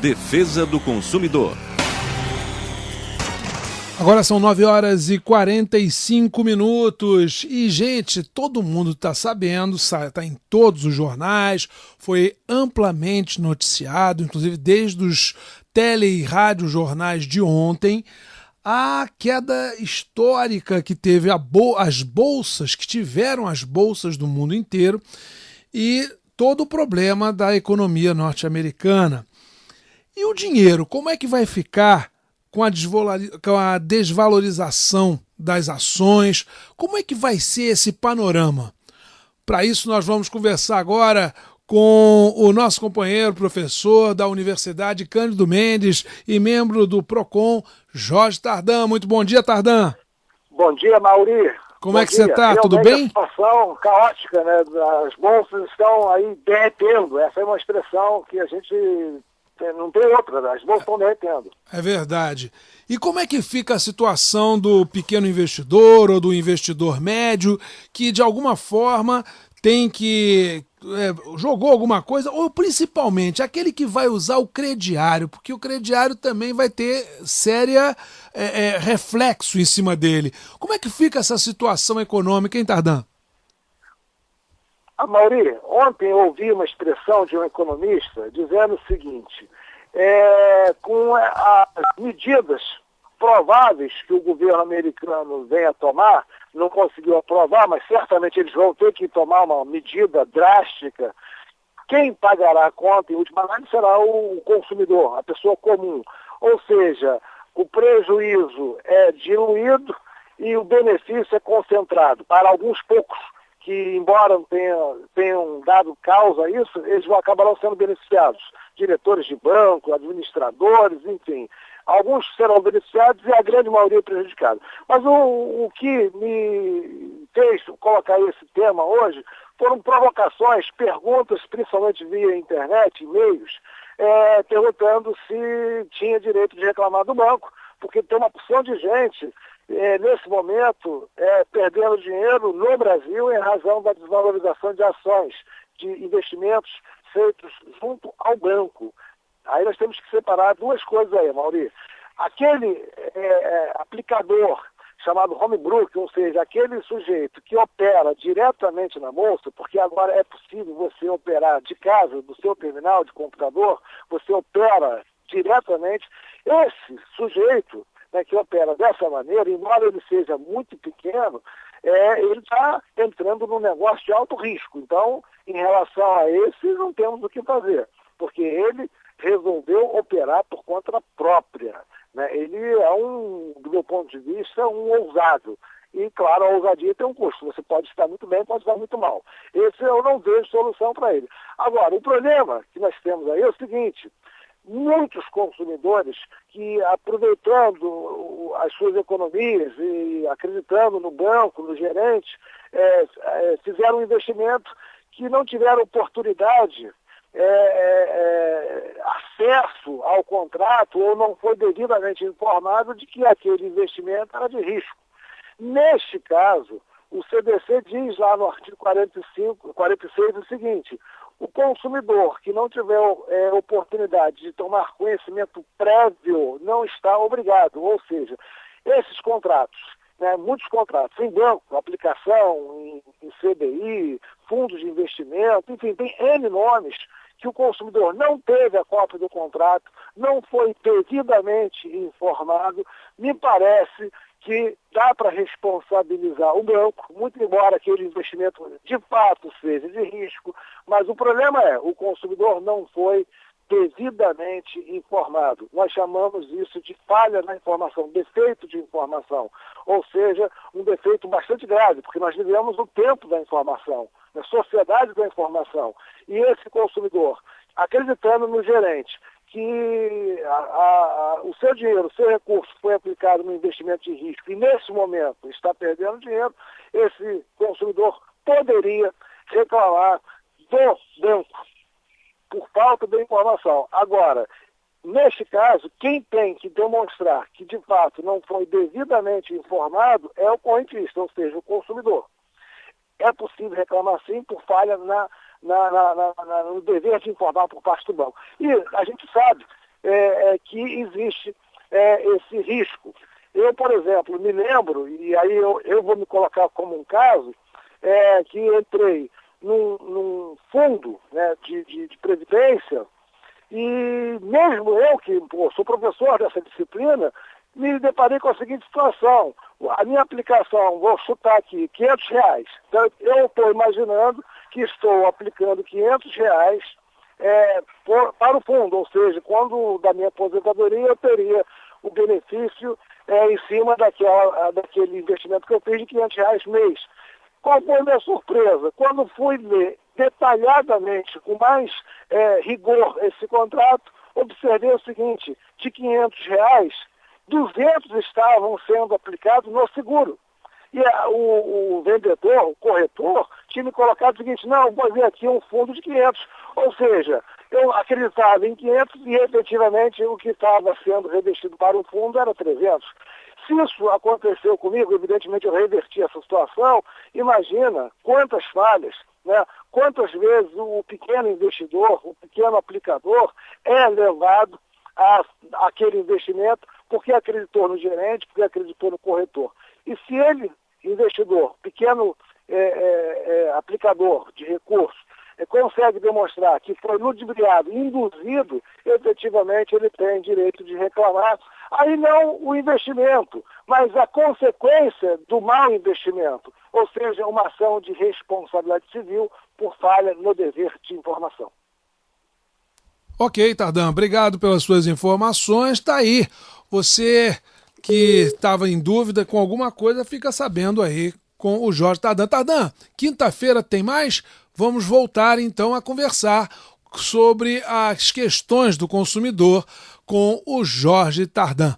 Defesa do consumidor. Agora são 9h45 e, gente, todo mundo está sabendo, está em todos os jornais, foi amplamente noticiado, inclusive desde os tele e rádio jornais de ontem, a queda histórica que teve as bolsas, que tiveram as bolsas do mundo inteiro, e todo o problema da economia norte-americana. E o dinheiro, como é que vai ficar com a desvalorização das ações? Como é que vai ser esse panorama? Para isso nós vamos conversar agora com o nosso companheiro, professor da Universidade Cândido Mendes e membro do PROCON, Jorge Tardan. Muito bom dia, Tardan. Bom dia, Mauri. Como é que você está? Tudo bem? A situação caótica, né? As bolsas estão aí derretendo. Essa é uma expressão que a gente não tem outra, né? As bolsas estão derretendo. É verdade. E como é que fica a situação do pequeno investidor ou do investidor médio que, de alguma forma, tem que... jogou alguma coisa, ou principalmente aquele que vai usar o crediário, porque o crediário também vai ter séria reflexo em cima dele. Como é que fica essa situação econômica, hein, Tardan? Mauri, ontem eu ouvi uma expressão de um economista dizendo o seguinte: com as medidas prováveis que o governo americano venha a tomar, não conseguiu aprovar, mas certamente eles vão ter que tomar uma medida drástica. Quem pagará a conta, em última análise, será o consumidor, a pessoa comum. Ou seja, o prejuízo é diluído e o benefício é concentrado para alguns poucos, que, embora tenham dado causa a isso, eles acabarão sendo beneficiados. Diretores de banco, administradores, enfim. Alguns serão beneficiados e a grande maioria prejudicada. Mas o que me fez colocar esse tema hoje foram provocações, perguntas, principalmente via internet, e-mails, perguntando se tinha direito de reclamar do banco, porque tem uma porção de gente nesse momento, perdendo dinheiro no Brasil em razão da desvalorização de ações, de investimentos feitos junto ao banco. Aí nós temos que separar duas coisas aí, Mauri. Aquele aplicador chamado Homebroker, ou seja, aquele sujeito que opera diretamente na bolsa, porque agora é possível você operar de casa, do seu terminal de computador, você opera diretamente. Esse sujeito, né, que opera dessa maneira, embora ele seja muito pequeno, ele está entrando num negócio de alto risco. Então, em relação a esse, não temos o que fazer, porque ele resolveu operar por conta própria, né? Ele é do meu ponto de vista, um ousado. E, claro, a ousadia tem um custo. Você pode estar muito bem, pode estar muito mal. Esse eu não vejo solução para ele. Agora, o problema que nós temos aí é o seguinte: muitos consumidores que, aproveitando as suas economias e acreditando no banco, no gerente, fizeram um investimento que não tiveram oportunidade, acesso ao contrato, ou não foi devidamente informado de que aquele investimento era de risco. Neste caso, o CDC diz lá no artigo 46 o seguinte: o consumidor que não tiver oportunidade de tomar conhecimento prévio não está obrigado. Ou seja, esses contratos, né, muitos contratos em banco, aplicação, em CDI, fundos de investimento, enfim, tem N nomes que o consumidor não teve a cópia do contrato, não foi devidamente informado. Me parece que dá para responsabilizar o banco, muito embora aquele investimento de fato seja de risco, mas o problema o consumidor não foi devidamente informado. Nós chamamos isso de falha na informação, defeito de informação, ou seja, um defeito bastante grave, porque nós vivemos o tempo da informação, na sociedade da informação, e esse consumidor, acreditando no gerente, que o seu dinheiro, o seu recurso foi aplicado no investimento de risco e nesse momento está perdendo dinheiro, esse consumidor poderia reclamar do banco por falta de informação. Agora, neste caso, quem tem que demonstrar que de fato não foi devidamente informado é o correntista, ou seja, o consumidor. É possível reclamar sim por falha no dever de informar por parte do banco. E a gente sabe que existe esse risco. Eu, por exemplo, me lembro, e aí eu vou me colocar como um caso, que entrei num fundo, né, de previdência, e mesmo eu, que sou professor dessa disciplina, me deparei com a seguinte situação: a minha aplicação, vou chutar aqui, R$500. Então, eu estou imaginando que estou aplicando R$500 para o fundo, ou seja, quando da minha aposentadoria eu teria o benefício em cima daquele investimento que eu fiz de R$500 mês. Qual foi a minha surpresa? Quando fui ler detalhadamente, com mais rigor, esse contrato, observei o seguinte: de R$500, 200 estavam sendo aplicados no seguro. E o vendedor, o corretor, tinha me colocado o seguinte: não, vou ver aqui um fundo de 500. Ou seja, eu acreditava em 500 e efetivamente o que estava sendo revestido para o fundo era 300. Se isso aconteceu comigo, evidentemente eu reverti essa situação. Imagina quantas falhas, né? Quantas vezes o pequeno investidor, o pequeno aplicador é levado àquele investimento porque acreditou no gerente, porque acreditou no corretor. E se ele, investidor, pequeno aplicador de recursos, consegue demonstrar que foi ludibriado, induzido, efetivamente ele tem direito de reclamar. Aí não o investimento, mas a consequência do mau investimento, ou seja, uma ação de responsabilidade civil por falha no dever de informação. Ok, Tardan, obrigado pelas suas informações. Tá aí, você que estava em dúvida com alguma coisa, fica sabendo aí com o Jorge Tardan. Tardan, quinta-feira tem mais? Vamos voltar então a conversar sobre as questões do consumidor com o Jorge Tardan.